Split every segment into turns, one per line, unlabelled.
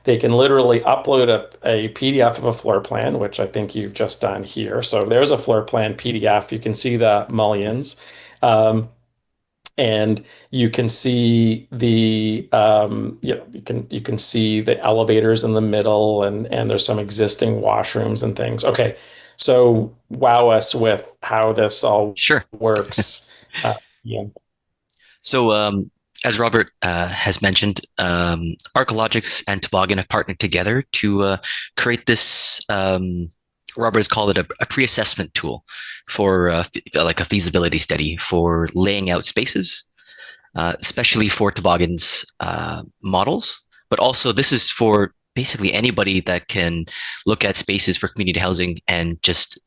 They can literally upload a PDF of a floor plan, which I think you've just done here. So there's a floor plan PDF. You can see the mullions. Um, and you can see you can see the elevators in the middle, and there's some existing washrooms and things. Okay, so wow us with how this all
Sure.
works. Yeah.
So, as Robert has mentioned, Arcalogix and Toboggan have partnered together to create this. Robert has called it a pre-assessment tool for like a feasibility study for laying out spaces, especially for Toboggan's models. But also, this is for basically anybody that can look at spaces for community housing and just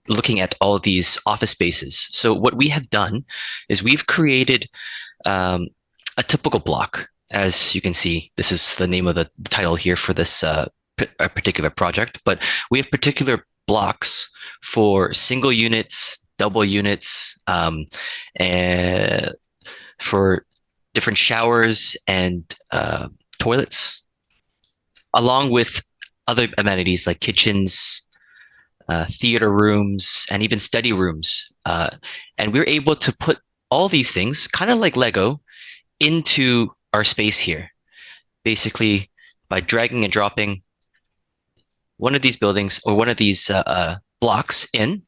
looking at all of these office spaces. So what we have done is we've created um, a typical block. As you can see, this is the name of the title here for this particular project. But we have particular blocks for single units, double units, and for different showers and toilets, along with other amenities like kitchens, theater rooms, and even study rooms. And we're able to put all these things, kind of like Lego, into our space here, basically by dragging and dropping one of these buildings or one of these blocks in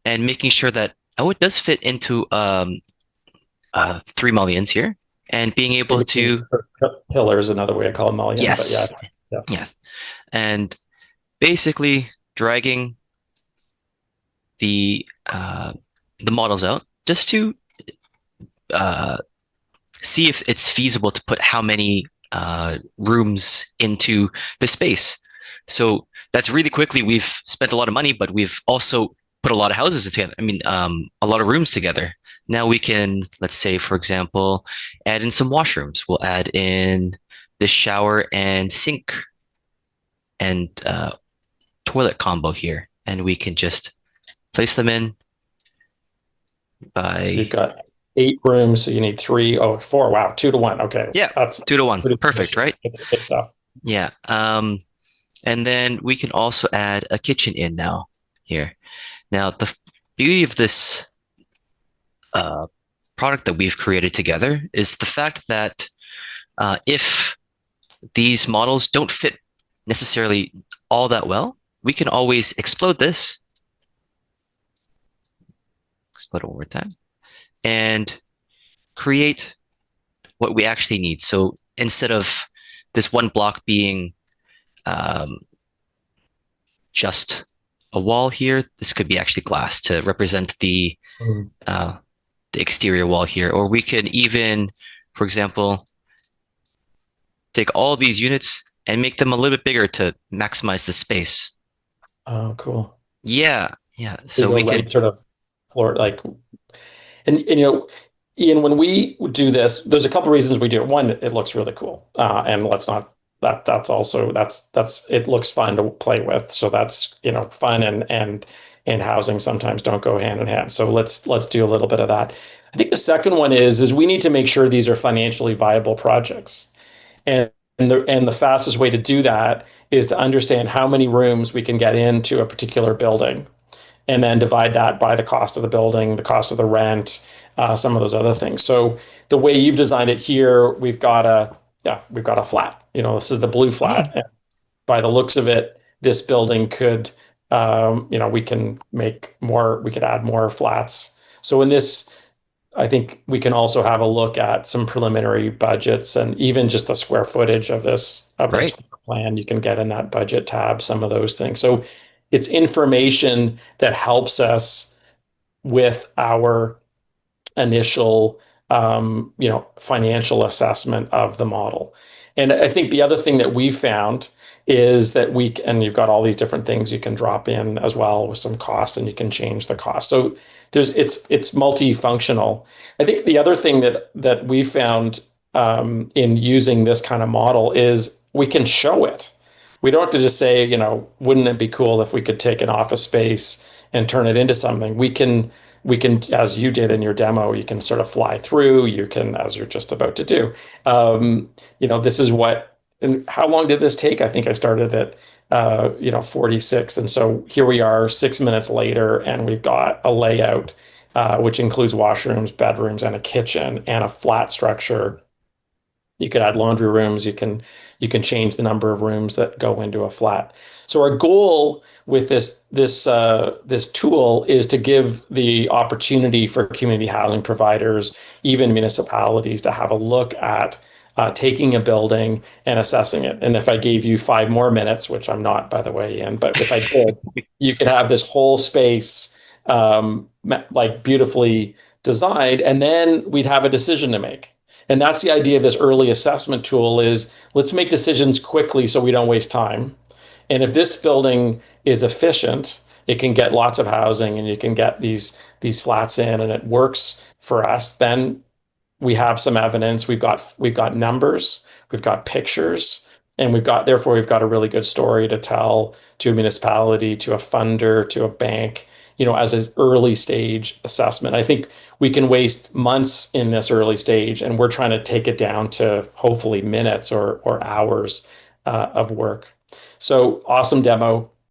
and making sure that, oh, it does fit into 3 mullions here and being able to,
Pillar is another way I call it mullion, but yeah,
yes,
yes.
yeah, and basically dragging the uh, the models out just to uh, see if it's feasible to put how many rooms into the space. So that's really quickly. We've spent a lot of money, but we've also put a lot of houses together. I mean, a lot of rooms together. Now we can, let's say, for example, add in some washrooms. We'll add in this shower and sink and toilet combo here, and we can just place them in
So you've
by,
got 8 rooms, so you need three. Oh, four. Wow, 2 to 1. Okay,
yeah, two to
that's
one.
pretty
Perfect,
efficient.
right?
Good stuff.
Yeah. And then we can also add a kitchen in now here. Now, the beauty of this uh, product that we've created together is the fact that if these models don't fit necessarily all that well, we can always explode it one more time, and create what we actually need. So instead of this one block being um, just a wall here, this could be actually glass to represent
Mm.
uh, the exterior wall here. Or we could even, for example, take all these units and make them a little bit bigger to maximize the space.
Oh, cool.
Yeah, yeah.
So you
So
go
we could,
right sort of floor, like, and Ian, when we do this, there's a couple reasons we do it. One, it looks really cool, and let's not that's also that's it looks fun to play with. So that's fun and housing sometimes don't go hand in hand. So let's do a little bit of that. I think the second one is we need to make sure these are financially viable projects. And the fastest way to do that is to understand how many rooms we can get into a particular building, and then divide that by the cost of the building, the cost of the rent, some of those other things. So the way you've designed it here, we've got a flat. This is the blue
mm,
flat. And by the looks of it, this building could, we could add more flats. So in this, I think we can also have a look at some preliminary budgets and even just the square footage of this
right,
floor plan. You can get in that budget tab, some of those things. So it's information that helps us with our initial financial assessment of the model. And I think the other thing that we found is that and you've got all these different things you can drop in as well with some cost, and you can change the cost. So it's multifunctional. I think the other thing that we found in using this kind of model is we can show it. We don't have to just say, wouldn't it be cool if we could take an office space and turn it into something. We can, as you did in your demo, you can sort of fly through. You can, as you're just about to do. This is what. And how long did this take? I think I started at 46, and so here we are 6 minutes later, and we've got a layout which includes washrooms, bedrooms, and a kitchen and a flat structure. You could add laundry rooms. You can change the number of rooms that go into a flat. So our goal with this tool is to give the opportunity for community housing providers, even municipalities, to have a look at taking a building and assessing it. And if I gave you 5 more minutes, which I'm not, by the way, Ian, but if I did, you could have this whole space like beautifully designed, and then we'd have a decision to make. And that's the idea of this early assessment tool is let's make decisions quickly so we don't waste time. And if this building is efficient, it can get lots of housing and you can get these flats in and it works for us, then we have some evidence. We've got numbers, we've got pictures, and we've got a really good story to tell to a municipality, to a funder, to a bank, as an early stage assessment. I think we can waste months in this early stage, and we're trying to take it down to hopefully minutes or hours of work. So awesome demo.